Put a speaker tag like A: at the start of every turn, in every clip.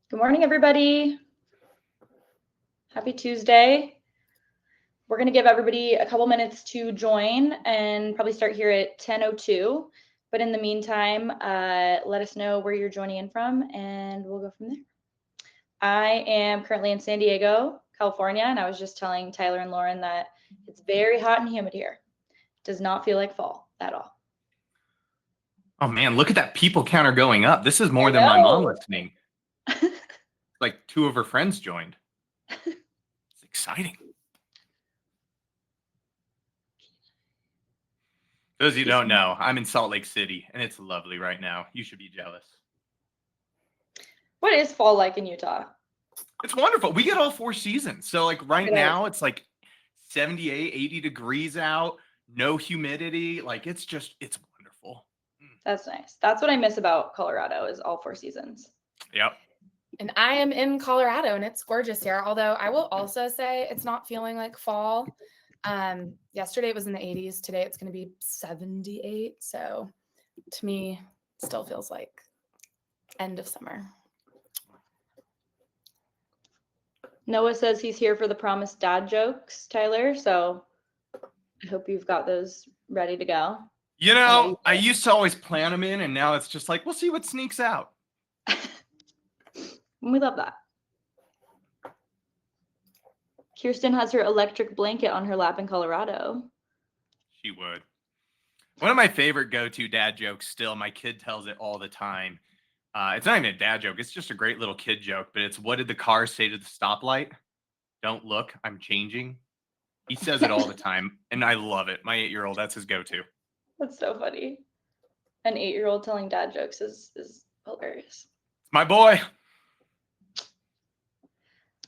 A: Good morning, everybody. Happy Tuesday. We're going to give everybody a couple minutes to join and probably start here at 10:02. But in the meantime, let us know where you're joining in from and we'll go from there. I am currently in San Diego, California, and I was just telling Tyler and Lauren that it's very hot and humid here. It does not feel like fall at all.
B: Oh man, look at that people counter going up. This is more than my mom listening. Like 2 of her friends joined. It's exciting. Those of you who don't know, I'm in Salt Lake City and it's lovely right now. You should be jealous.
A: What is fall like in Utah?
B: It's wonderful. We get all 4 seasons. So like right now it's like 78, 80 degrees out, no humidity. Like it's wonderful.
A: That's nice. That's what I miss about Colorado is all 4 seasons.
B: Yep.
C: And I am in Colorado and it's gorgeous here. Although I will also say it's not feeling like fall. Yesterday it was in the 80s. Today it's going to be 78. So to me, it still feels like end of summer.
A: Noah says he's here for the promised dad jokes, Tyler. So I hope you've got those ready to go.
B: You know, I used to always plan them in and now it's just like, we'll see what sneaks out.
A: We love that. Kirsten has her electric blanket on her lap in Colorado.
B: She would. One of my favorite go-to dad jokes still, my kid tells it all the time. It's not even a dad joke. It's just a great little kid joke, but it's, what did the car say to the stoplight? Don't look, I'm changing. He says it all the time, and I love it. My 8-year-old, that's his go-to.
A: That's so funny. An 8-year-old telling dad jokes is hilarious.
B: It's my boy.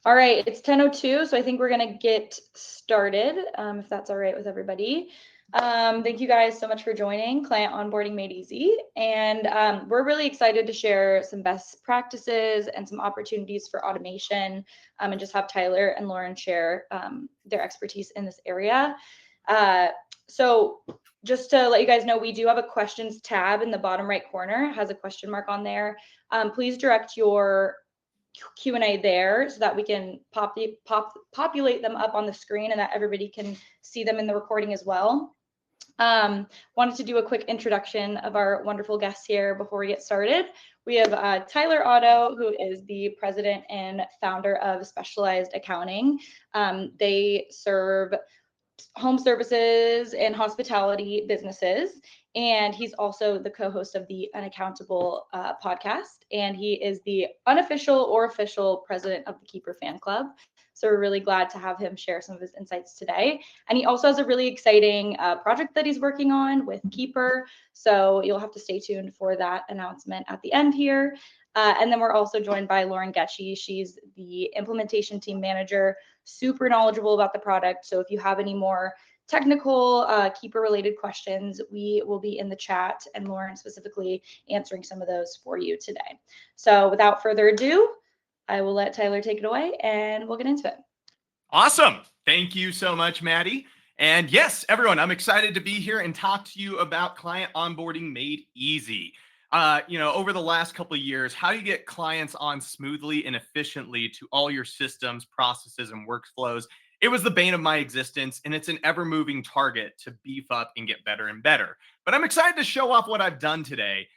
A: All right, it's 10:02, so I think we're gonna get started, if that's all right with everybody. Thank you guys so much for joining Client Onboarding Made Easy. And we're really excited to share some best practices and some opportunities for automation and just have Tyler and Lauren share their expertise in this area. So just to let you guys know, we do have a questions tab in the bottom right corner. It has a question mark on there. Please direct your Q&A there so that we can populate them up on the screen and that everybody can see them in the recording as well. Wanted to do a quick introduction of our wonderful guests here before we get started. We have Tyler Otto, who is the president and founder of Specialized Accounting. They serve home services and hospitality businesses. And he's also the co-host of the Unaccountable podcast. And he is the unofficial or official president of the Keeper Fan Club. So we're really glad to have him share some of his insights today. And he also has a really exciting project that he's working on with Keeper. So you'll have to stay tuned for that announcement at the end here. And then we're also joined by Lauren Getchy. She's the implementation team manager, super knowledgeable about the product. So if you have any more technical Keeper related questions, we will be in the chat and Lauren specifically answering some of those for you today. So without further ado, I will let Tyler take it away and we'll get into it.
B: Awesome. Thank you so much, Maddie. And yes, everyone, I'm excited to be here and talk to you about client onboarding made easy. Over the last couple of years, how do you get clients on smoothly and efficiently to all your systems, processes, and workflows? It was the bane of my existence, and it's an ever-moving target to beef up and get better and better. But I'm excited to show off what I've done today.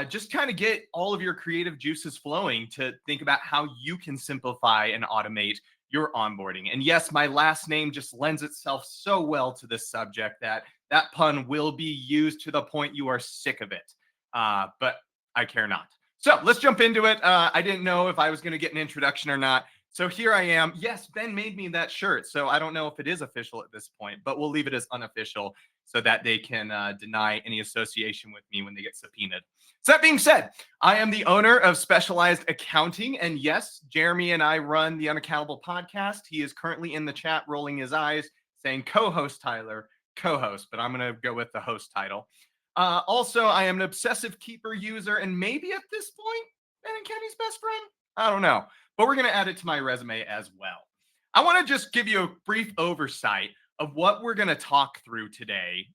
B: Just kind of get all of your creative juices flowing to think about how you can simplify and automate your onboarding. And yes, my last name just lends itself so well to this subject that that pun will be used to the point you are sick of it. But I care not. So let's jump into it. I didn't know if I was going to get an introduction or not. So here I am. Yes, Ben made me that shirt. So I don't know if it is official at this point, but we'll leave it as unofficial so that they can deny any association with me when they get subpoenaed. So that being said, I am the owner of Specialized Accounting. And yes, Jeremy and I run the Unaccountable podcast. He is currently in the chat rolling his eyes saying co-host Tyler, co-host, but I'm going to go with the host title. Also, I am an obsessive Keeper user and maybe at this point, Ben and Kenny's best friend. I don't know, but we're going to add it to my resume as well. I want to just give you a brief oversight of what we're going to talk through today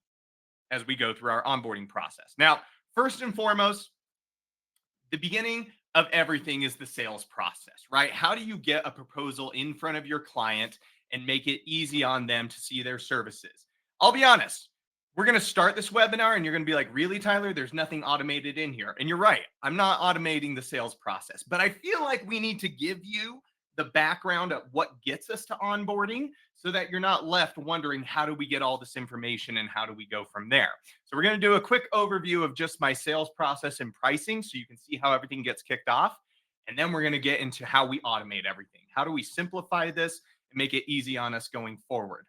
B: as we go through our onboarding process. Now, first and foremost, the beginning, of everything is the sales process, right? How do you get a proposal in front of your client and make it easy on them to see their services? I'll be honest, we're going to start this webinar and you're going to be like, really, Tyler? There's nothing automated in here. And you're right. I'm not automating the sales process, but I feel like we need to give you the background of what gets us to onboarding so that you're not left wondering, how do we get all this information and how do we go from there? So we're going to do a quick overview of just my sales process and pricing so you can see how everything gets kicked off. And then we're going to get into how we automate everything. How do we simplify this and make it easy on us going forward?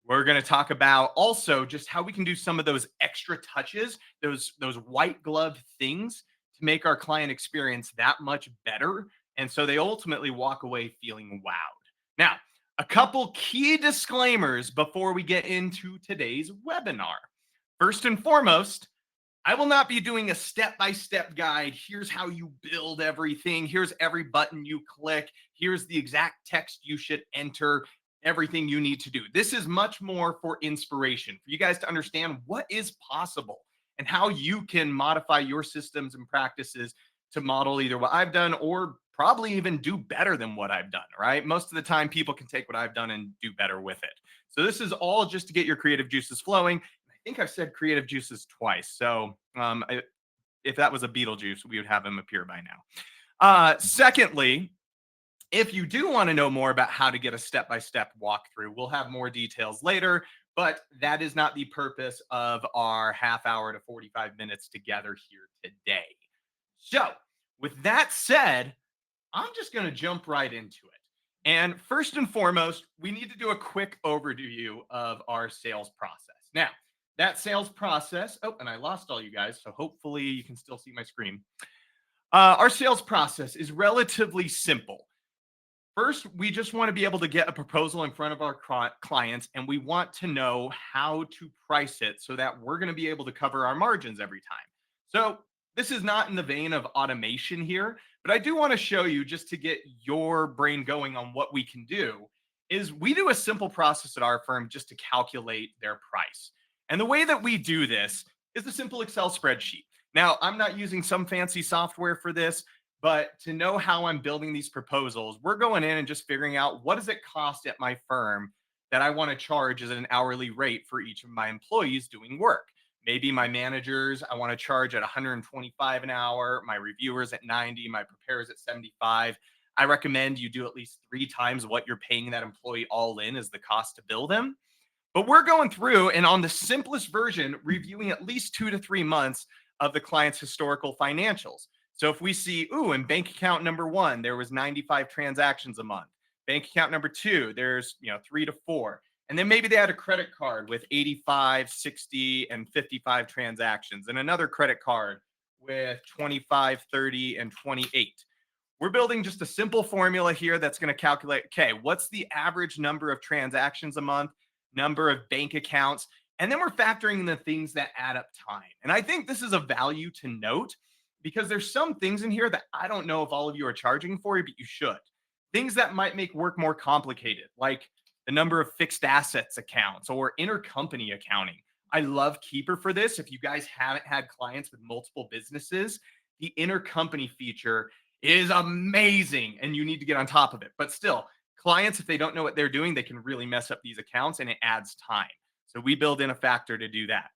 B: We're going to talk about also just how we can do some of those extra touches, those white glove things to make our client experience that much better. And so they ultimately walk away feeling wowed. Now, a couple key disclaimers before we get into today's webinar. First and foremost, I will not be doing a step-by-step guide. Here's how you build everything. Here's every button you click. Here's the exact text you should enter, everything you need to do. This is much more for inspiration, for you guys to understand what is possible and how you can modify your systems and practices to model either what I've done or probably even do better than what I've done, right? Most of the time, people can take what I've done and do better with it. So this is all just to get your creative juices flowing. I think I've said creative juices twice. So if that was a Beetlejuice, we would have him appear by now. Secondly, if you do want to know more about how to get a step-by-step walkthrough, we'll have more details later, but that is not the purpose of our half hour to 45 minutes together here today. So with that said, I'm just going to jump right into it. And first and foremost, we need to do a quick overview of our sales process. Now, that sales process, oh, and I lost all you guys, so hopefully you can still see my screen. Our sales process is relatively simple. First, we just want to be able to get a proposal in front of our clients, and we want to know how to price it so that we're going to be able to cover our margins every time. So this is not in the vein of automation here, but I do want to show you, just to get your brain going on what we can do, is we do a simple process at our firm just to calculate their price. And the way that we do this is a simple Excel spreadsheet. Now, I'm not using some fancy software for this, but to know how I'm building these proposals, we're going in and just figuring out, what does it cost at my firm that I want to charge as an hourly rate for each of my employees doing work. Maybe my managers, I want to charge at 125 an hour, my reviewers at 90, my preparers at 75. I recommend you do at least 3 times what you're paying that employee all in as the cost to bill them. But we're going through and on the simplest version, reviewing at least 2 to 3 months of the client's historical financials. So if we see, in bank account number 1, there was 95 transactions a month. Bank account number 2, there's 3 to 4. And then maybe they had a credit card with 85, 60, and 55 transactions, and another credit card with 25, 30, and 28. We're building just a simple formula here that's going to calculate, okay, what's the average number of transactions a month, number of bank accounts, and then we're factoring in the things that add up time. And I think this is a value to note, because there's some things in here that I don't know if all of you are charging for, but you should. Things that might make work more complicated, like the number of fixed assets accounts or intercompany accounting. I love Keeper for this. If you guys haven't had clients with multiple businesses, the intercompany feature is amazing and you need to get on top of it. But still, clients, if they don't know what they're doing, they can really mess up these accounts and it adds time. So we build in a factor to do that.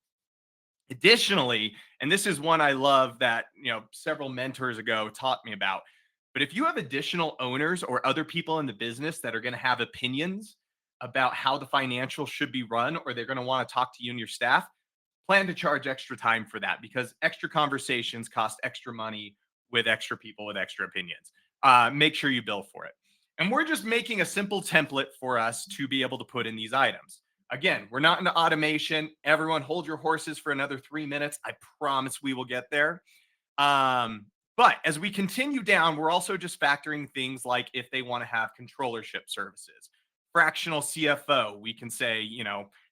B: Additionally, and this is one I love that, several mentors ago taught me about, but if you have additional owners or other people in the business that are going to have opinions about how the financials should be run, or they're going to want to talk to you and your staff, plan to charge extra time for that, because extra conversations cost extra money with extra people with extra opinions. Make sure you bill for it. And we're just making a simple template for us to be able to put in these items. Again, we're not into automation. Everyone hold your horses for another 3 minutes. I promise we will get there. But as we continue down, we're also just factoring things like if they want to have controllership services, fractional CFO. We can say,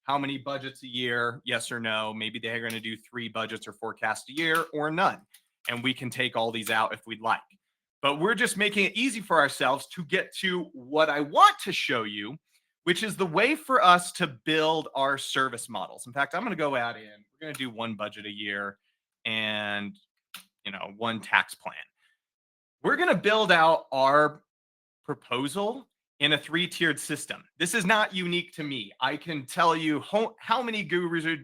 B: how many budgets a year? Yes or no. Maybe they're going to do 3 budgets or forecasts a year or none. And we can take all these out if we'd like. But we're just making it easy for ourselves to get to what I want to show you, which is the way for us to build our service models. In fact, I'm going to go out in, we're going to do 1 budget a year and, 1 tax plan. we're going to build out our proposal in a 3-tiered system. This is not unique to me. I can tell you how many gurus are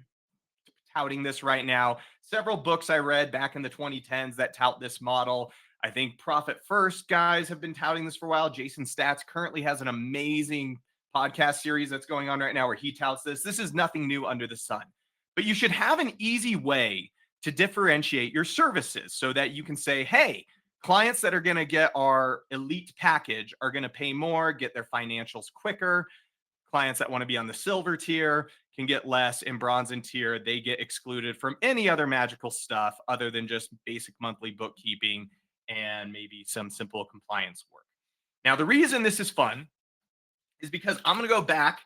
B: touting this right now. Several books I read back in the 2010s that tout this model. I think Profit First guys have been touting this for a while. Jason Stats currently has an amazing podcast series that's going on right now where he touts this. This is nothing new under the sun, but you should have an easy way to differentiate your services so that you can say, hey, clients that are going to get our elite package are going to pay more, get their financials quicker. Clients that want to be on the silver tier can get less. In bronze and tier, they get excluded from any other magical stuff other than just basic monthly bookkeeping and maybe some simple compliance work. Now, the reason this is fun is because I'm going to go back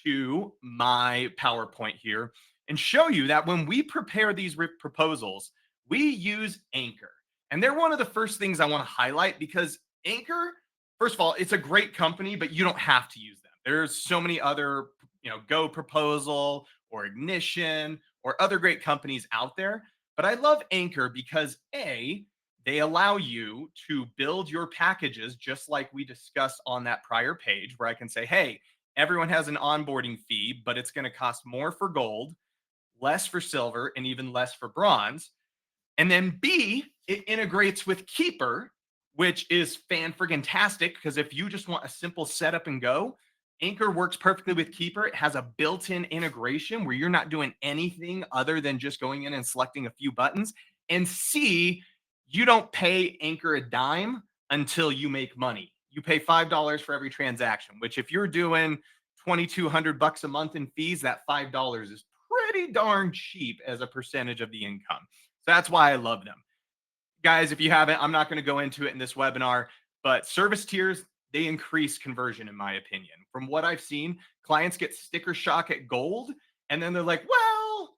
B: to my PowerPoint here and show you that when we prepare these proposals, we use Anchor. And they're one of the first things I want to highlight because Anchor, first of all, it's a great company, but you don't have to use them. There's so many other, Go Proposal or Ignition or other great companies out there. But I love Anchor because A, they allow you to build your packages just like we discussed on that prior page where I can say, hey, everyone has an onboarding fee, but it's going to cost more for gold, less for silver, and even less for bronze. And then B, it integrates with Keeper, which is fan-friggin-tastic because if you just want a simple setup and go, Anchor works perfectly with Keeper. It has a built-in integration where you're not doing anything other than just going in and selecting a few buttons. And C, you don't pay Anchor a dime until you make money. You pay $5 for every transaction, which if you're doing $2,200 a month in fees, that $5 is pretty darn cheap as a percentage of the income. So that's why I love them. Guys, if you haven't, I'm not going to go into it in this webinar, but service tiers, they increase conversion, in my opinion. From what I've seen, clients get sticker shock at gold, and then they're like, well,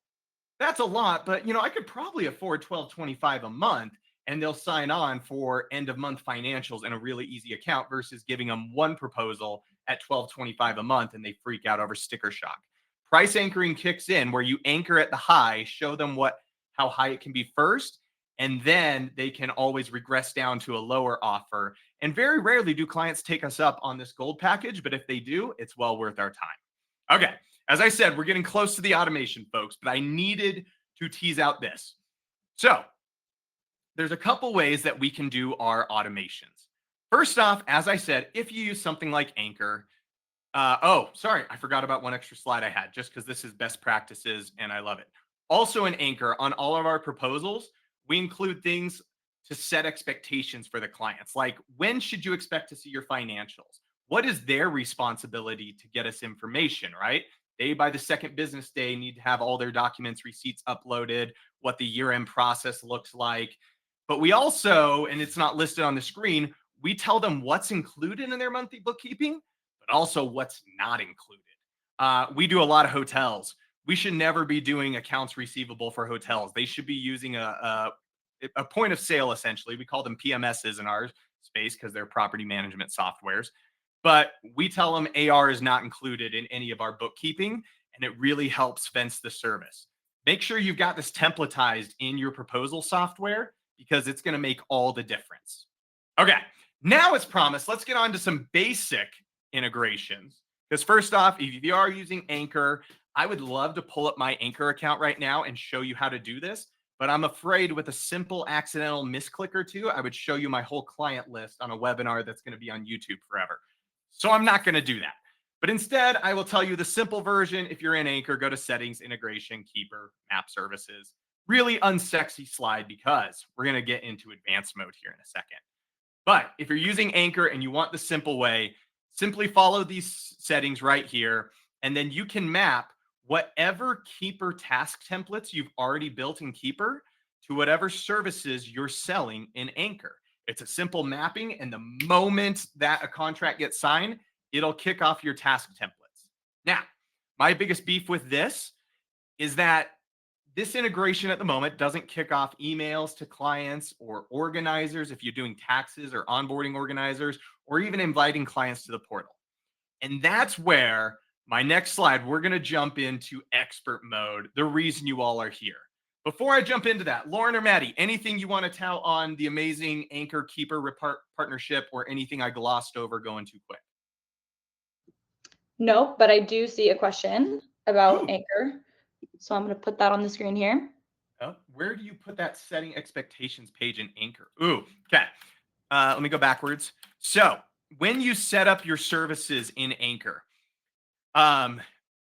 B: that's a lot, but I could probably afford $12.25 a month, and they'll sign on for end of month financials in a really easy account versus giving them one proposal at $12.25 a month, and they freak out over sticker shock. Price anchoring kicks in where you anchor at the high, show them how high it can be first, and then they can always regress down to a lower offer. And very rarely do clients take us up on this gold package, but if they do, it's well worth our time. Okay, as I said, we're getting close to the automation, folks, but I needed to tease out this. So there's a couple ways that we can do our automations. First off, as I said, if you use something like Anchor, sorry, I forgot about one extra slide I had just because this is best practices and I love it. Also in Anchor, on all of our proposals, we include things to set expectations for the clients. Like, when should you expect to see your financials? What is their responsibility to get us information, right? They, by the second business day, need to have all their documents, receipts uploaded, what the year-end process looks like. But we also, and it's not listed on the screen, we tell them what's included in their monthly bookkeeping, but also what's not included. We do a lot of hotels. We should never be doing accounts receivable for hotels. They should be using a point of sale, essentially. We call them PMSs in our space because they're property management softwares. But we tell them AR is not included in any of our bookkeeping, and it really helps fence the service. Make sure you've got this templatized in your proposal software because it's going to make all the difference. Okay, now as promised, let's get on to some basic integrations. Because first off, if you are using Anchor, I would love to pull up my Anchor account right now and show you how to do this. But I'm afraid with a simple accidental misclick or two, I would show you my whole client list on a webinar that's going to be on YouTube forever. So I'm not going to do that. But instead, I will tell you the simple version. If you're in Anchor, go to Settings, Integration, Keeper, Map Services. Really unsexy slide because we're going to get into advanced mode here in a second. But if you're using Anchor and you want the simple way, simply follow these settings right here, and then you can map whatever Keeper task templates you've already built in Keeper to whatever services you're selling in Anchor. It's a simple mapping, and the moment that a contract gets signed, it'll kick off your task templates. Now, my biggest beef with this is that this integration at the moment doesn't kick off emails to clients or organizers if you're doing taxes or onboarding organizers or even inviting clients to the portal. And that's where my next slide, we're going to jump into expert mode, the reason you all are here. Before I jump into that, Lauren or Maddie, anything you want to tell on the amazing Anchor Keeper partnership, or anything I glossed over going too quick?
A: No, but I do see a question about
B: Ooh.
A: Anchor. So I'm going to put that on the screen here.
B: Oh, where do you put that setting expectations page in Anchor? Ooh, okay. Let me go backwards. So when you set up your services in Anchor,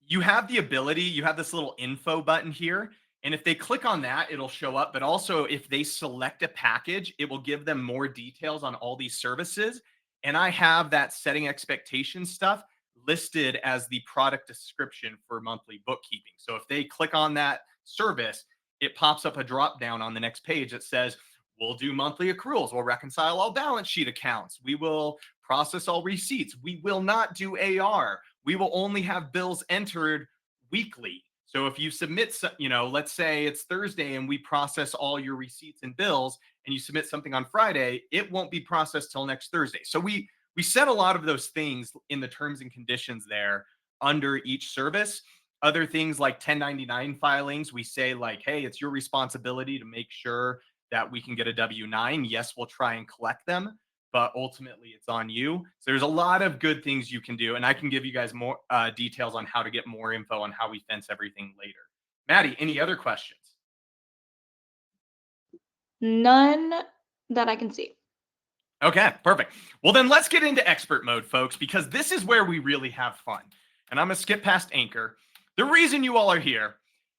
B: you have the ability, you have this little info button here. And if they click on that, it'll show up. But also, if they select a package, it will give them more details on all these services. And I have that setting expectations stuff listed as the product description for monthly bookkeeping. So if they click on that service, it pops up a drop down on the next page that says, we'll do monthly accruals. We'll reconcile all balance sheet accounts. We will process all receipts. We will not do AR. We will only have bills entered weekly. So if you submit, let's say it's Thursday and we process all your receipts and bills, and you submit something on Friday, it won't be processed till next Thursday. So we set a lot of those things in the terms and conditions there under each service. Other things like 1099 filings, we say like, hey, it's your responsibility to make sure that we can get a W-9. Yes, we'll try and collect them, but ultimately it's on you. So there's a lot of good things you can do. And I can give you guys more details on how to get more info on how we fence everything later. Maddie, any other questions?
A: None that I can see.
B: Okay, perfect. Well, then let's get into expert mode, folks, because this is where we really have fun. And I'm going to skip past Anchor. The reason you all are here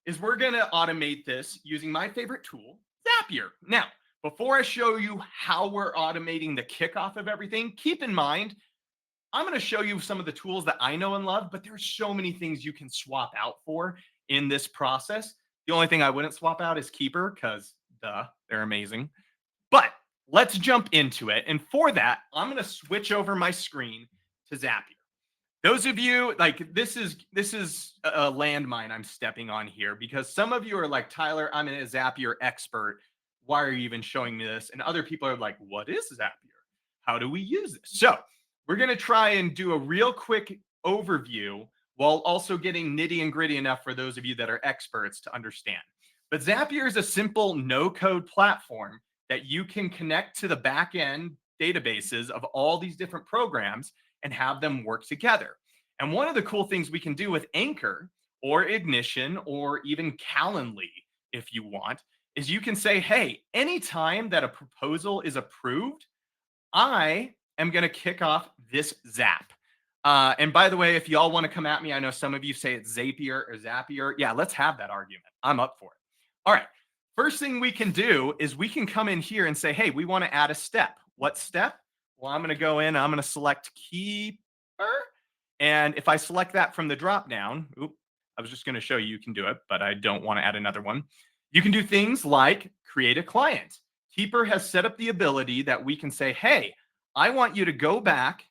B: is we're going to automate this using my favorite tool, Zapier. Now, before I show you how we're automating the kickoff of everything, keep in mind, I'm going to show you some of the tools that I know and love, but there's so many things you can swap out for in this process. The only thing I wouldn't swap out is Keeper, because they're amazing. But let's jump into it. And for that, I'm going to switch over my screen to Zapier. Those of you, like, this is a landmine I'm stepping on here, because some of you are like, Tyler, I'm a Zapier expert. Why are you even showing me this? And other people are like, what is Zapier? How do we use this? So we're going to try and do a real quick overview while also getting nitty and gritty enough for those of you that are experts to understand. But Zapier is a simple no-code platform that you can connect to the back-end databases of all these different programs and have them work together. And one of the cool things we can do with Anchor or Ignition or even Calendly, if you want, is you can say, hey, anytime that a proposal is approved, I am going to kick off this Zap. And by the way, if y'all want to come at me, I know some of you say it's Zapier or Zapier. Yeah, let's have that argument. I'm up for it. All right. First thing we can do is we can come in here and say, hey, we want to add a step. What step? Well, I'm going to go in, I'm going to select Keeper. And if I select that from the drop down, I was just going to show you can do it, but I don't want to add another one. You can do things like create a client. Keeper has set up the ability that we can say, hey, I want you to go back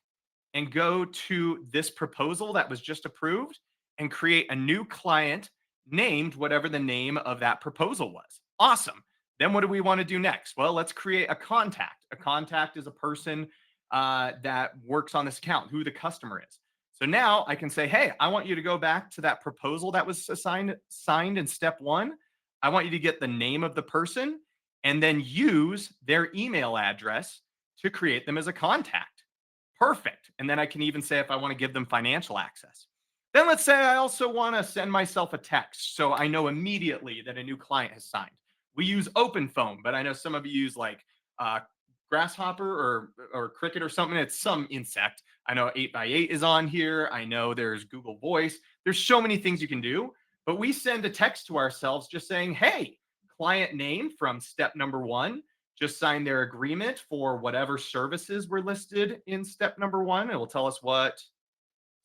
B: and go to this proposal that was just approved and create a new client named whatever the name of that proposal was. Awesome. Then what do we want to do next? Well, let's create a contact. A contact is a person that works on this account, who the customer is. So now I can say, hey, I want you to go back to that proposal that was signed in step 1. I want you to get the name of the person and then use their email address to create them as a contact. Perfect. And then I can even say if I want to give them financial access. Then let's say I also want to send myself a text so I know immediately that a new client has signed. We use OpenPhone, but I know some of you use like Grasshopper or Cricket or something. It's some insect. I know 8x8 is on here. I know there's Google Voice. There's so many things you can do, but we send a text to ourselves just saying, hey, client name from step number 1, just sign their agreement for whatever services were listed in step number 1. It will tell us what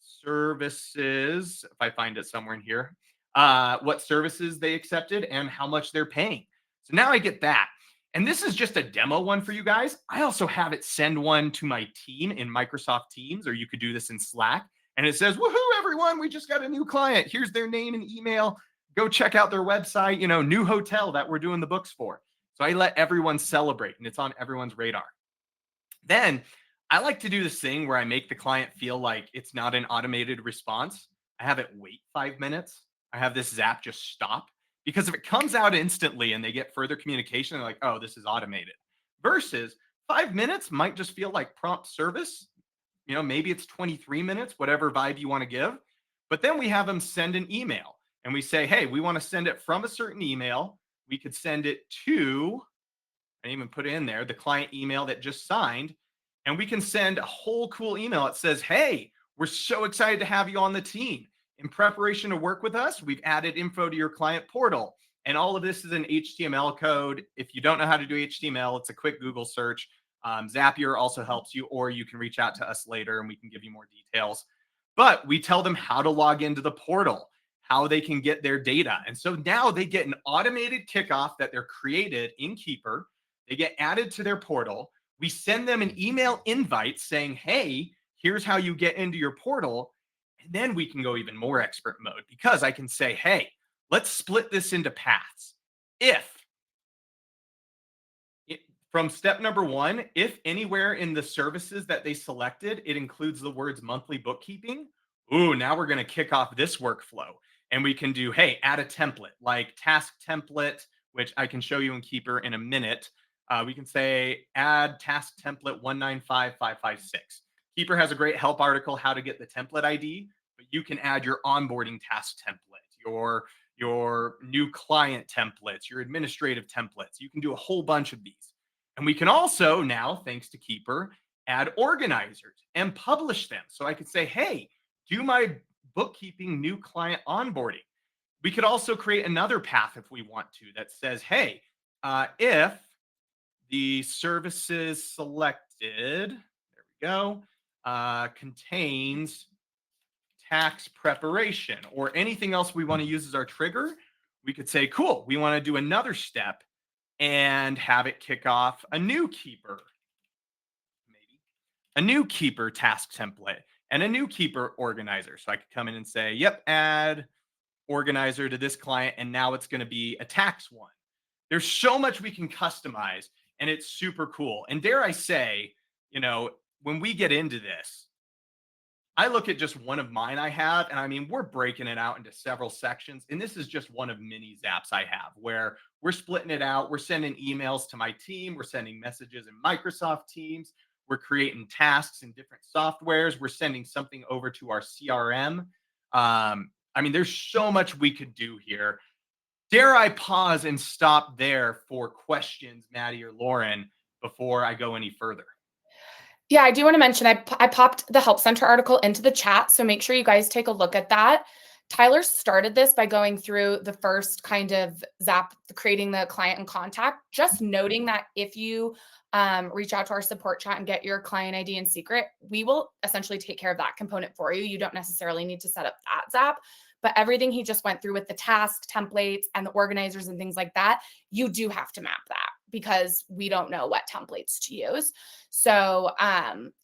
B: services, if I find it somewhere in here, what services they accepted and how much they're paying. So now I get that. And this is just a demo one for you guys. I also have it send one to my team in Microsoft Teams, or you could do this in Slack. And it says, woohoo, everyone, we just got a new client. Here's their name and email. Go check out their website, new hotel that we're doing the books for. So I let everyone celebrate, and it's on everyone's radar. Then I like to do this thing where I make the client feel like it's not an automated response. I have it wait 5 minutes. I have this Zap just stop. Because if it comes out instantly and they get further communication, they're like, oh, this is automated. Versus 5 minutes might just feel like prompt service. Maybe it's 23 minutes, whatever vibe you want to give. But then we have them send an email and we say, hey, we want to send it from a certain email. We could send it to, I didn't even put it in there, the client email that just signed. And we can send a whole cool email that says, hey, we're so excited to have you on the team. In preparation to work with us, we've added info to your client portal. And all of this is in HTML code. If you don't know how to do HTML, it's a quick Google search. Zapier also helps you, or you can reach out to us later and we can give you more details. But we tell them how to log into the portal, how they can get their data. And so now they get an automated kickoff that they're created in Keeper. They get added to their portal. We send them an email invite saying, hey, here's how you get into your portal. And then we can go even more expert mode because I can say, hey, let's split this into paths. From step number 1, if anywhere in the services that they selected, it includes the words monthly bookkeeping, now we're going to kick off this workflow. And we can do, hey, add a template like task template, which I can show you in Keeper in a minute. We can say add task template 195556. Keeper has a great help article, how to get the template ID, but you can add your onboarding task template, your new client templates, your administrative templates. You can do a whole bunch of these. And we can also now, thanks to Keeper, add organizers and publish them. So I could say, hey, do my bookkeeping new client onboarding. We could also create another path if we want to that says, hey, if the services selected, there we go, contains tax preparation or anything else we want to use as our trigger, we could say, cool, we want to do another step and have it kick off a new Keeper, maybe a new Keeper task template and a new Keeper organizer. So I could come in and say, yep, add organizer to this client. And now it's going to be a tax one. There's so much we can customize and it's super cool. And dare I say, when we get into this, I look at just one of mine I have, and I mean, we're breaking it out into several sections. And this is just one of many zaps I have where we're splitting it out. We're sending emails to my team. We're sending messages in Microsoft Teams. We're creating tasks in different softwares. We're sending something over to our CRM. I mean, there's so much we could do here. Dare I pause and stop there for questions, Maddie or Lauren, before I go any further?
C: Yeah, I do want to mention I popped the Help Center article into the chat, so make sure you guys take a look at that. Tyler started this by going through the first kind of zap, creating the client and contact, just noting that if you reach out to our support chat and get your client ID in secret, we will essentially take care of that component for you. You don't necessarily need to set up that zap, but everything he just went through with the task templates and the organizers and things like that, you do have to map that because we don't know what templates to use. So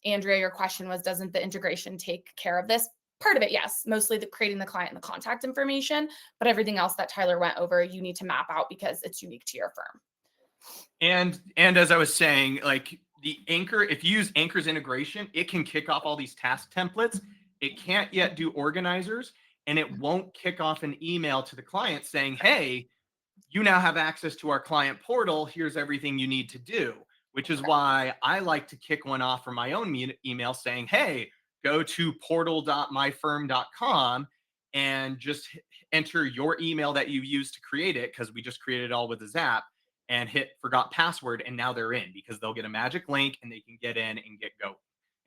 C: Andrea, your question was, doesn't the integration take care of this? Part of it, yes, mostly creating the client and the contact information, but everything else that Tyler went over, you need to map out because it's unique to your firm.
B: And as I was saying, like the Anchor, if you use Anchor's integration, it can kick off all these task templates. It can't yet do organizers, and it won't kick off an email to the client saying, hey, you now have access to our client portal. Here's everything you need to do, which is why I like to kick one off from my own email saying, hey, go to portal.myfirm.com and just enter your email that you used to create it, because we just created it all with a zap, and hit forgot password. And now they're in because they'll get a magic link and they can get in and get going.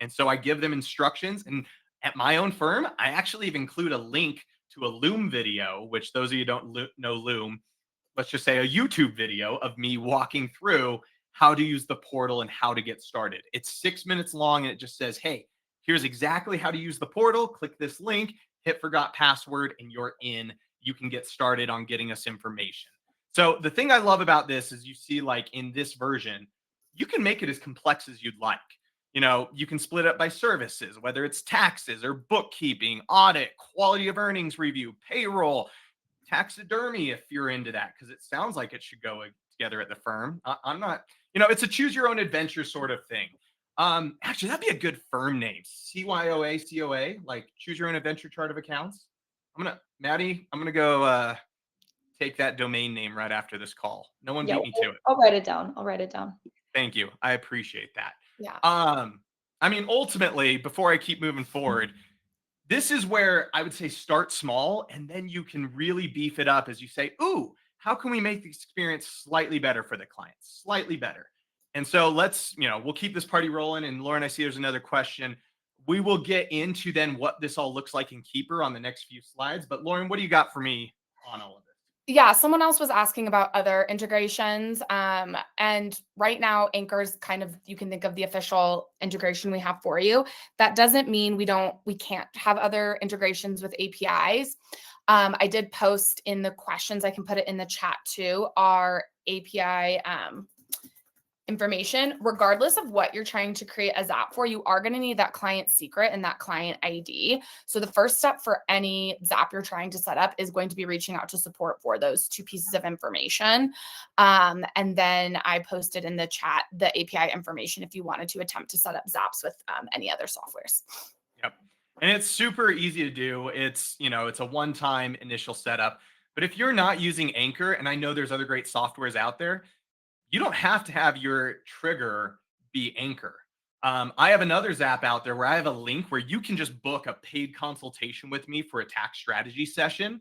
B: And so I give them instructions. And at my own firm, I actually even include a link to a Loom video, which those of you who don't know Loom, let's just say a YouTube video of me walking through how to use the portal and how to get started. It's 6 minutes long and it just says, hey, here's exactly how to use the portal. Click this link, hit forgot password, and you're in. You can get started on getting us information. So the thing I love about this is you see, like in this version, you can make it as complex as you'd like. You can split up by services, whether it's taxes or bookkeeping, audit, quality of earnings review, payroll, taxidermy, if you're into that, because it sounds like it should go together at the firm. I'm not, it's a choose your own adventure sort of thing. Actually, that'd be a good firm name. CYOA, COA, like choose your own adventure chart of accounts. Maddie, I'm gonna go take that domain name right after this call. No one
A: Yeah,
B: beat me to it.
A: I'll write it down. I'll write it down.
B: Thank you. I appreciate that.
C: Yeah.
B: I mean, ultimately, before I keep moving forward, this is where I would say start small, and then you can really beef it up as you say, ooh, how can we make the experience slightly better for the client? Slightly better. And so we'll keep this party rolling. And Lauren, I see there's another question. We will get into then what this all looks like in Keeper on the next few slides. But Lauren, what do you got for me on all of this?
C: Yeah, someone else was asking about other integrations. And right now, Anchor's kind of, you can think of the official integration we have for you. That doesn't mean we can't have other integrations with APIs. I did post in the questions, I can put it in the chat too, our API information. Regardless of what you're trying to create a Zap for, you are going to need that client secret and that client ID. So the first step for any Zap you're trying to set up is going to be reaching out to support for those two pieces of information. And then I posted in the chat the API information if you wanted to attempt to set up Zaps with any other softwares.
B: Yep. And it's super easy to do. It's a one-time initial setup. But if you're not using Anchor, and I know there's other great softwares out there, you don't have to have your trigger be Anchor. I have another Zap out there where I have a link where you can just book a paid consultation with me for a tax strategy session.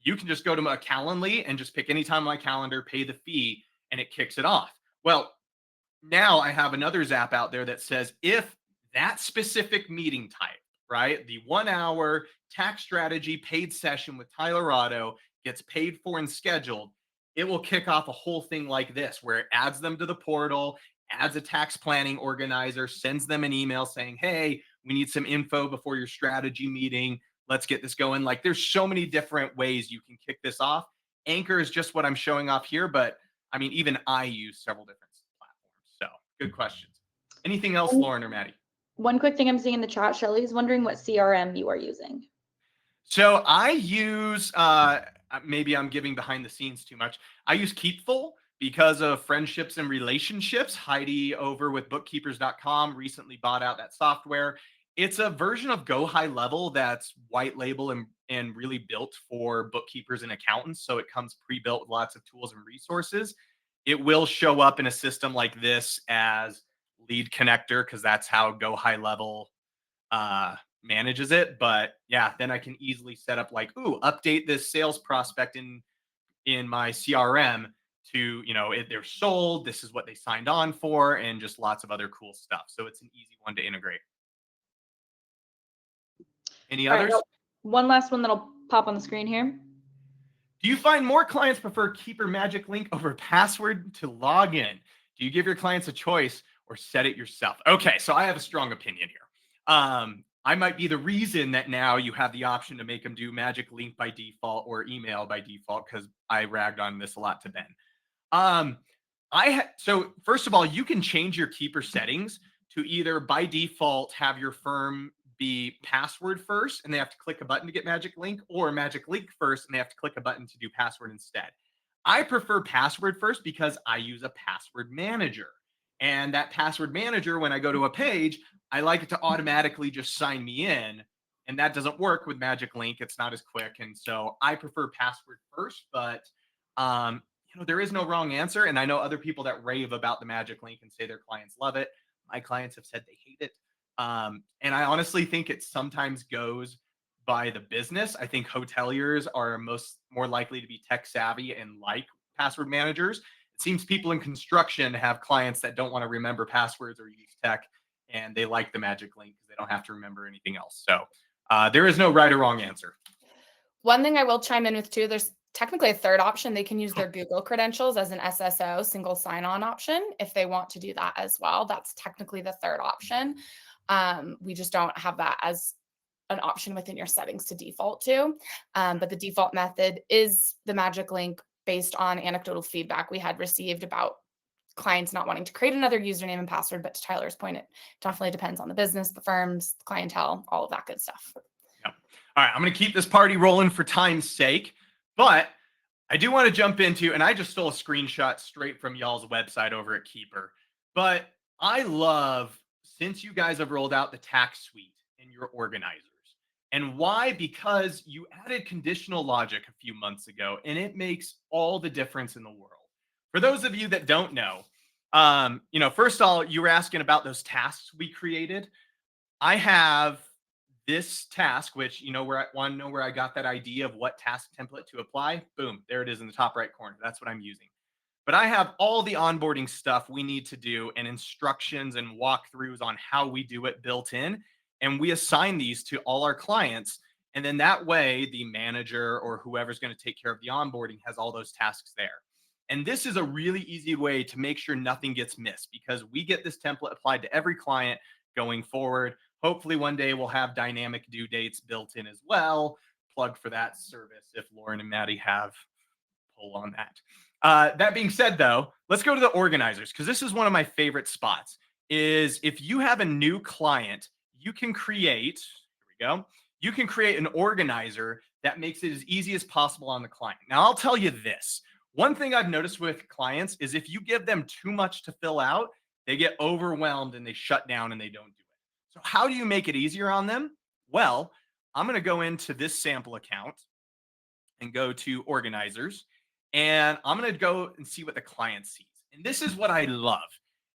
B: You can just go to my Calendly and just pick any time on my calendar, pay the fee, and it kicks it off. Well, now I have another Zap out there that says if that specific meeting type, right, the 1 hour tax strategy paid session with Tyler Otto gets paid for and scheduled, it will kick off a whole thing like this, where it adds them to the portal, adds a tax planning organizer, sends them an email saying, hey, we need some info before your strategy meeting. Let's get this going. Like, there's so many different ways you can kick this off. Anchor is just what I'm showing off here, but I mean, even I use several different platforms. So good questions. Anything else, Lauren or Maddie?
A: One quick thing I'm seeing in the chat, Shelly is wondering what CRM you are using.
B: So I use, maybe I'm giving behind the scenes too much. I use Keepful because of friendships and relationships. Heidi over with bookkeepers.com recently bought out that software. It's a version of Go High Level that's white label and really built for bookkeepers and accountants. So it comes pre-built with lots of tools and resources. It will show up in a system like this as lead connector because that's how Go High Level manages it. But yeah, then I can easily set up like, ooh, update this sales prospect in my CRM to, if they're sold, this is what they signed on for, and just lots of other cool stuff. So it's an easy one to integrate. Any others?
A: Right, one last one that'll pop on the screen here.
B: Do you find more clients prefer Keeper Magic Link over password to log in? Do you give your clients a choice or set it yourself? Okay, so I have a strong opinion here. I might be the reason that now you have the option to make them do Magic Link by default or email by default, because I ragged on this a lot to Ben. So first of all, you can change your Keeper settings to either by default have your firm be password first and they have to click a button to get Magic Link, or Magic Link first and they have to click a button to do password instead. I prefer password first because I use a password manager. And that password manager, when I go to a page, I like it to automatically just sign me in. And that doesn't work with Magic Link. It's not as quick. And so I prefer password first, but there is no wrong answer. And I know other people that rave about the Magic Link and say their clients love it. My clients have said they hate it. And I honestly think it sometimes goes by the business. I think hoteliers are more likely to be tech savvy and like password managers. It seems people in construction have clients that don't want to remember passwords or use tech, and they like the Magic Link because they don't have to remember anything else. So there is no right or wrong answer.
C: One thing I will chime in with too, there's technically a third option. They can use their Google credentials as an SSO, single sign-on option, if they want to do that as well. That's technically the third option. We just don't have that as an option within your settings to default to. But the default method is the Magic Link, based on anecdotal feedback we had received about clients not wanting to create another username and password. But to Tyler's point, it definitely depends on the business, the firms, the clientele, all of that good stuff.
B: Yeah. All right, I'm going to keep this party rolling for time's sake, but I do want to jump into, and I just stole a screenshot straight from y'all's website over at Keeper, but I love, since you guys have rolled out the tax suite in your organizers, And why? Because you added conditional logic a few months ago, and it makes all the difference in the world. For those of you that don't know, first of all, you were asking about those tasks we created. I have this task, which, where I want to know where I got that idea of what task template to apply. Boom, there it is in the top right corner. That's what I'm using. But I have all the onboarding stuff we need to do and instructions and walkthroughs on how we do it built in. And we assign these to all our clients. And then that way, the manager or whoever's going to take care of the onboarding has all those tasks there. And this is a really easy way to make sure nothing gets missed, because we get this template applied to every client going forward. Hopefully one day we'll have dynamic due dates built in as well. Plug for that service if Lauren and Maddie have pull on that. That being said, though, let's go to the organizers, because this is one of my favorite spots. Is if you have a new client, you can create, here we go, you can create an organizer that makes it as easy as possible on the client. Now, I'll tell you this. One thing I've noticed with clients is if you give them too much to fill out, they get overwhelmed and they shut down and they don't do it. So how do you make it easier on them? Well, I'm going to go into this sample account and go to organizers. And I'm going to go and see what the client sees. And this is what I love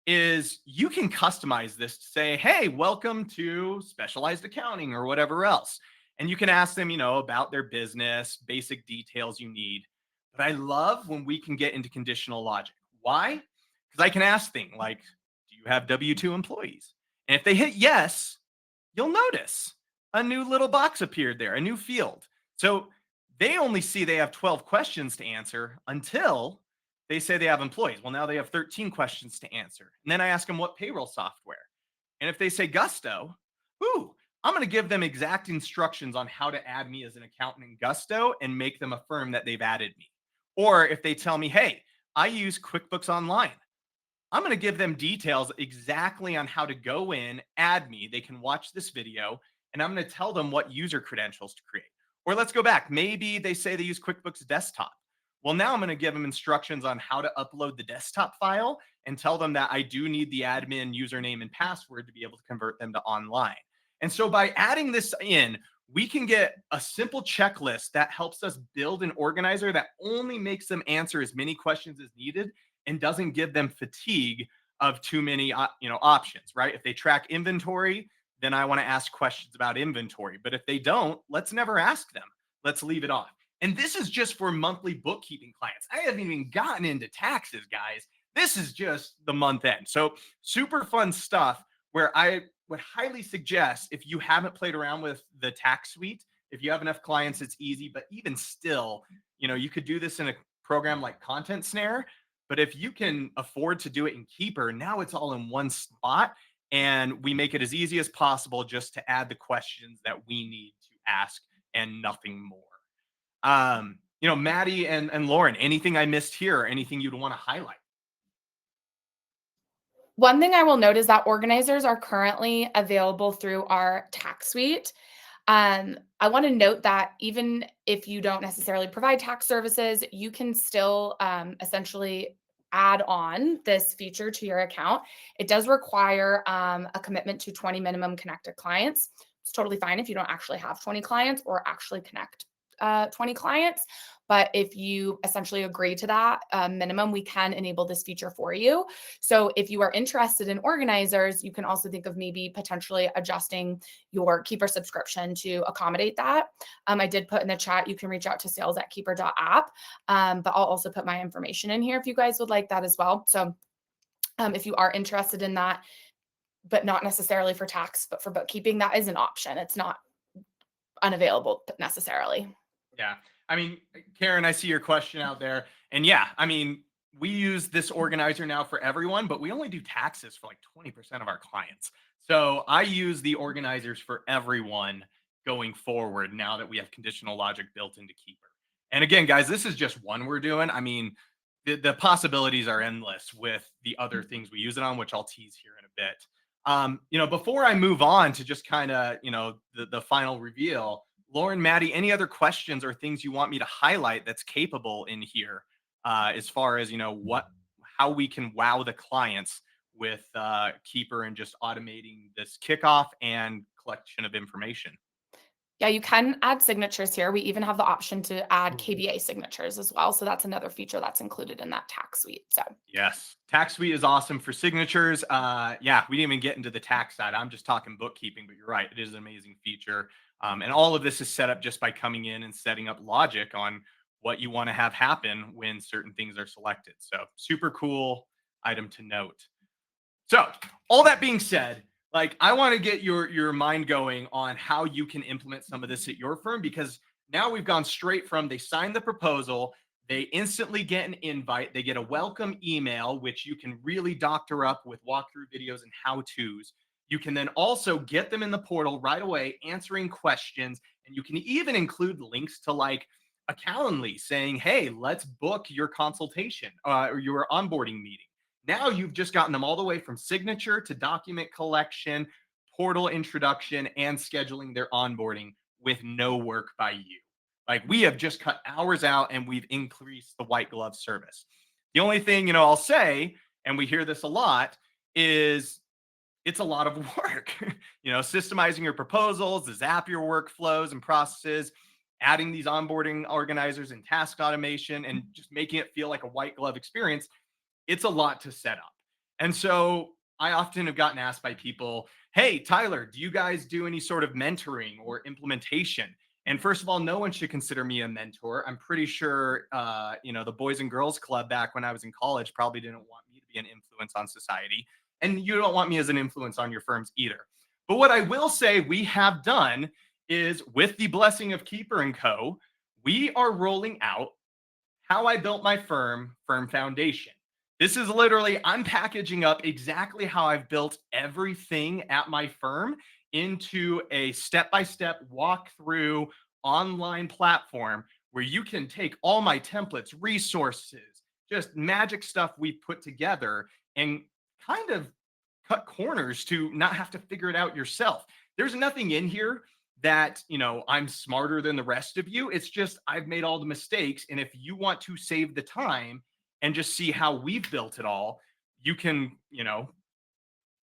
B: is you can customize this to say, hey, welcome to specialized accounting or whatever else. And you can ask them, about their business, basic details you need. But I love when we can get into conditional logic. Why? Because I can ask things like, do you have W-2 employees? And if they hit yes, you'll notice a new little box appeared there, a new field. So they only see they have 12 questions to answer until they say they have employees. Well, now they have 13 questions to answer. And then I ask them what payroll software. And if they say Gusto, I'm going to give them exact instructions on how to add me as an accountant in Gusto and make them affirm that they've added me. Or if they tell me, hey, I use QuickBooks Online, I'm going to give them details exactly on how to go in, add me. They can watch this video, and I'm going to tell them what user credentials to create. Or let's go back. Maybe they say they use QuickBooks Desktop. Well, now I'm going to give them instructions on how to upload the desktop file and tell them that I do need the admin username and password to be able to convert them to online. And so by adding this in, we can get a simple checklist that helps us build an organizer that only makes them answer as many questions as needed and doesn't give them fatigue of too many options, right? If they track inventory, then I want to ask questions about inventory. But if they don't, let's never ask them. Let's leave it off. And this is just for monthly bookkeeping clients. I haven't even gotten into taxes, guys. This is just the month end. So super fun stuff where I would highly suggest, if you haven't played around with the tax suite, if you have enough clients, it's easy. But even still, you could do this in a program like Content Snare. But if you can afford to do it in Keeper, now it's all in one spot. And we make it as easy as possible just to add the questions that we need to ask and nothing more. Maddie and Lauren, anything I missed here or anything you'd want to highlight?
C: One thing I will note is that organizers are currently available through our tax suite. I want to note that even if you don't necessarily provide tax services, you can still essentially add on this feature to your account. It does require a commitment to 20 minimum connected clients. It's totally fine if you don't actually have 20 clients or actually connect 20 clients. But if you essentially agree to that minimum, we can enable this feature for you. So if you are interested in organizers, you can also think of maybe potentially adjusting your Keeper subscription to accommodate that. I did put in the chat, you can reach out to sales@keeper.app, but I'll also put my information in here if you guys would like that as well. So if you are interested in that, but not necessarily for tax, but for bookkeeping, that is an option. It's not unavailable necessarily.
B: Yeah. I mean, Karen, I see your question out there. And yeah, I mean, we use this organizer now for everyone, but we only do taxes for like 20% of our clients. So I use the organizers for everyone going forward now that we have conditional logic built into Keeper. And again, guys, this is just one we're doing. I mean, the possibilities are endless with the other things we use it on, which I'll tease here in a bit. Before I move on to just kind of, the final reveal, Lauren, Maddie, any other questions or things you want me to highlight that's capable in here as far as, how we can wow the clients with Keeper and just automating this kickoff and collection of information?
C: Yeah, you can add signatures here. We even have the option to add KBA signatures as well. So that's another feature that's included in that tax suite. So
B: Yes. Tax Suite is awesome for signatures. Yeah, we didn't even get into the tax side. I'm just talking bookkeeping, but you're right. It is an amazing feature. And all of this is set up just by coming in and setting up logic on what you want to have happen when certain things are selected. So super cool item to note. So, all that being said, like I want to get your mind going on how you can implement some of this at your firm, because now we've gone straight from they sign the proposal, they instantly get an invite, they get a welcome email which you can really doctor up with walkthrough videos and how-tos. You can then also get them in the portal right away answering questions, and you can even include links to like a Calendly saying, "Hey, let's book your consultation or your onboarding meeting." Now you've just gotten them all the way from signature to document collection, portal introduction, and scheduling their onboarding with no work by you. Like we have just cut hours out and we've increased the white glove service. The only thing, I'll say, and we hear this a lot, is it's a lot of work. Systemizing your proposals, the zap your workflows and processes, adding these onboarding organizers and task automation, and just making it feel like a white glove experience. It's a lot to set up. And so I often have gotten asked by people, "Hey, Tyler, do you guys do any sort of mentoring or implementation?" And first of all, no one should consider me a mentor. I'm pretty sure, the Boys and Girls Club back when I was in college probably didn't want me to be an influence on society. And you don't want me as an influence on your firms either. But what I will say we have done is, with the blessing of Keeper and Co., we are rolling out How I Built My Firm Foundation. This is literally, I'm packaging up exactly how I've built everything at my firm into a step-by-step walkthrough online platform where you can take all my templates, resources, just magic stuff we've put together and kind of cut corners to not have to figure it out yourself. There's nothing in here that, I'm smarter than the rest of you. It's just I've made all the mistakes. And if you want to save the time and just see how we've built it all, you can,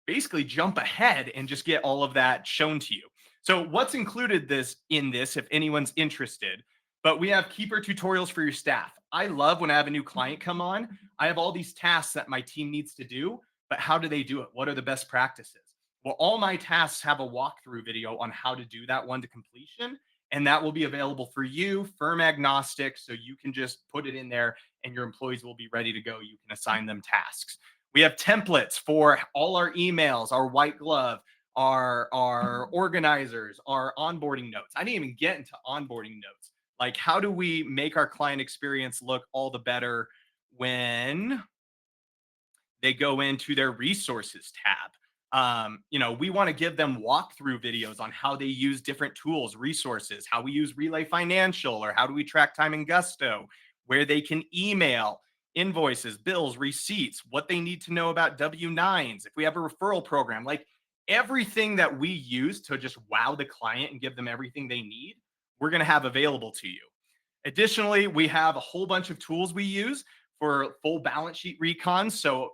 B: basically jump ahead and just get all of that shown to you. So what's included in this, if anyone's interested, but we have Keeper tutorials for your staff. I love when I have a new client come on, I have all these tasks that my team needs to do, but how do they do it? What are the best practices? Well, all my tasks have a walkthrough video on how to do that one to completion. And that will be available for you, firm agnostic. So you can just put it in there and your employees will be ready to go. You can assign them tasks. We have templates for all our emails, our white glove, our organizers, our onboarding notes. I didn't even get into onboarding notes. Like, how do we make our client experience look all the better when they go into their resources tab? We want to give them walkthrough videos on how they use different tools, resources, how we use Relay Financial, or how do we track time in Gusto, where they can email invoices, bills, receipts, what they need to know about W-9s, if we have a referral program, like everything that we use to just wow the client and give them everything they need, we're going to have available to you. Additionally, we have a whole bunch of tools we use for full balance sheet recons. So,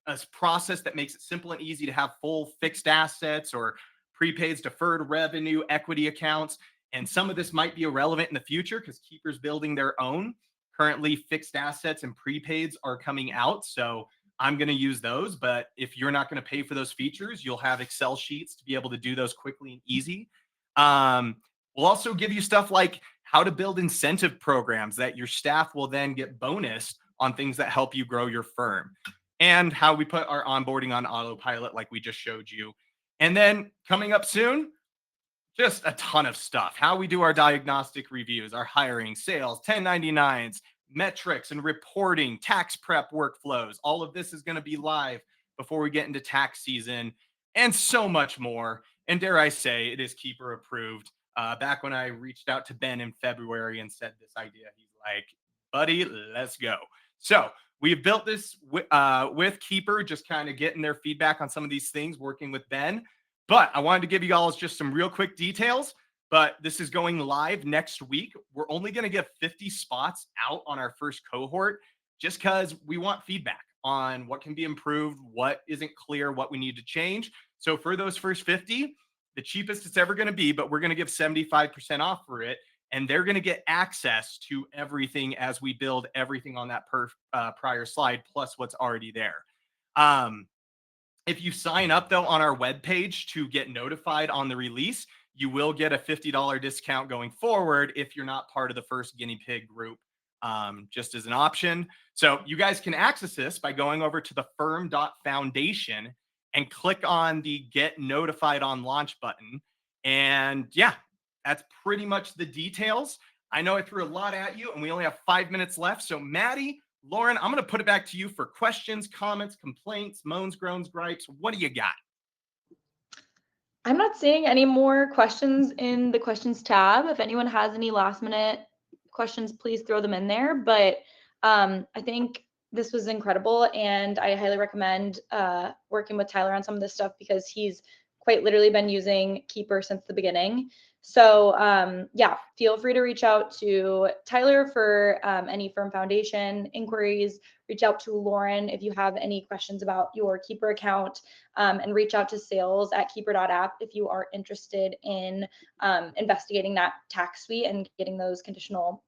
B: a process that makes it simple and easy to have full fixed assets or prepaids, deferred revenue, equity accounts. And some of this might be irrelevant in the future because Keeper's building their own. Currently, fixed assets and prepaids are coming out. So I'm going to use those. But if you're not going to pay for those features, you'll have Excel sheets to be able to do those quickly and easy. We'll also give you stuff like how to build incentive programs that your staff will then get bonused on things that help you grow your firm, and how we put our onboarding on autopilot like we just showed you. And then coming up soon, just a ton of stuff. How we do our diagnostic reviews, our hiring, sales, 1099s, metrics and reporting, tax prep workflows. All of this is going to be live before we get into tax season, and so much more. And dare I say, it is Keeper approved. Back when I reached out to Ben in February and said this idea, he's like, "Buddy, let's go." So we've built this with Keeper, just kind of getting their feedback on some of these things, working with Ben. But I wanted to give you all just some real quick details. But this is going live next week. We're only going to give 50 spots out on our first cohort just because we want feedback on what can be improved, what isn't clear, what we need to change. So for those first 50, the cheapest it's ever going to be, but we're going to give 75% off for it. And they're going to get access to everything as we build everything on that prior slide, plus what's already there. If you sign up, though, on our webpage to get notified on the release, you will get a $50 discount going forward if you're not part of the first guinea pig group, just as an option. So you guys can access this by going over to the firm.foundation and click on the Get Notified on Launch button. And yeah, that's pretty much the details. I know I threw a lot at you and we only have 5 minutes left. So Maddie, Lauren, I'm going to put it back to you for questions, comments, complaints, moans, groans, gripes. What do you got?
A: I'm not seeing any more questions in the questions tab. If anyone has any last minute questions, please throw them in there. But I think this was incredible, and I highly recommend working with Tyler on some of this stuff because he's quite literally been using Keeper since the beginning. So yeah, feel free to reach out to Tyler for any firm foundation inquiries. Reach out to Lauren if you have any questions about your Keeper account, and reach out to sales@keeper.app if you are interested in investigating that tax suite and getting those conditional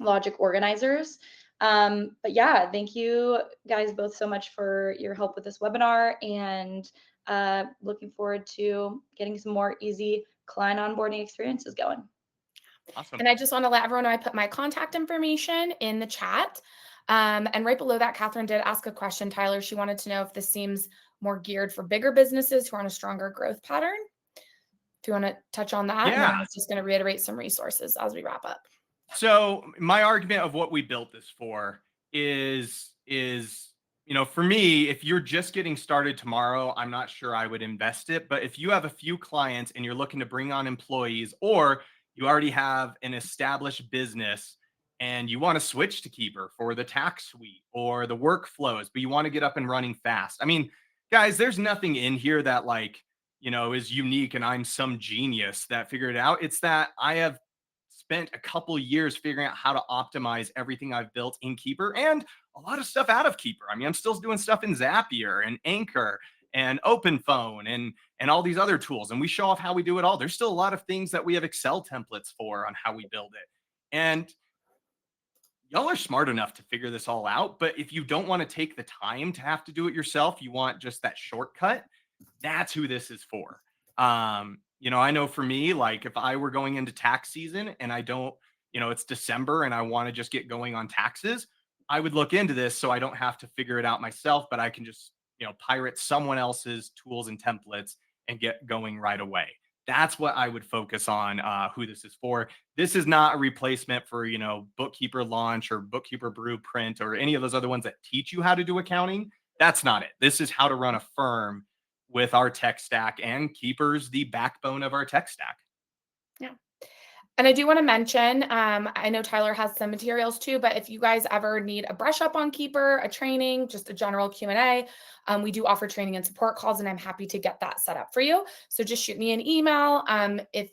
A: logic organizers. But yeah, thank you guys both so much for your help with this webinar, and looking forward to getting some more easy client onboarding experiences going.
B: Awesome.
C: And I just want to let everyone know I put my contact information in the chat. And right below that, Catherine did ask a question, Tyler. She wanted to know if this seems more geared for bigger businesses who are on a stronger growth pattern. Do you want to touch on that?
B: Yeah.
C: And then I was just going to reiterate some resources as we wrap up.
B: So my argument of what we built this for is, you know, for me, if you're just getting started tomorrow, I'm not sure I would invest it. But if you have a few clients and you're looking to bring on employees, or you already have an established business and you want to switch to Keeper for the tax suite or the workflows, but you want to get up and running fast. I mean, guys, there's nothing in here that, like, you know, is unique and I'm some genius that figured it out. It's that I have spent a couple years figuring out how to optimize everything I've built in Keeper and a lot of stuff out of Keeper. I mean, I'm still doing stuff in Zapier and Anchor and OpenPhone and all these other tools. And we show off how we do it all. There's still a lot of things that we have Excel templates for on how we build it. And y'all are smart enough to figure this all out. But if you don't want to take the time to have to do it yourself, you want just that shortcut, that's who this is for. You know, I know for me, like if I were going into tax season and I don't, you know, it's December and I want to just get going on taxes, I would look into this so I don't have to figure it out myself, but I can just, you know, pirate someone else's tools and templates and get going right away. That's what I would focus on, who this is for. This is not a replacement for, you know, Bookkeeper Launch or Bookkeeper Blueprint or any of those other ones that teach you how to do accounting. That's not it. This is how to run a firm with our tech stack, and Keeper's the backbone of our tech stack.
C: Yeah. And I do want to mention, I know Tyler has some materials too, but if you guys ever need a brush up on Keeper, a training, just a general Q&A, we do offer training and support calls, and I'm happy to get that set up for you. So just shoot me an email. If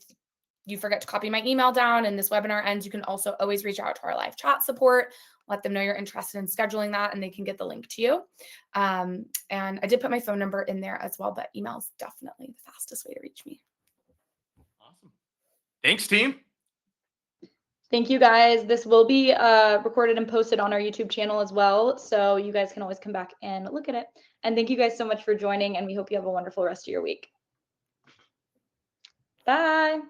C: you forget to copy my email down and this webinar ends, you can also always reach out to our live chat support, let them know you're interested in scheduling that, and they can get the link to you. And I did put my phone number in there as well, but email is definitely the fastest way to reach me.
B: Awesome. Thanks, team.
A: Thank you guys. This will be recorded and posted on our YouTube channel as well, so you guys can always come back and look at it. And thank you guys so much for joining, and we hope you have a wonderful rest of your week. Bye.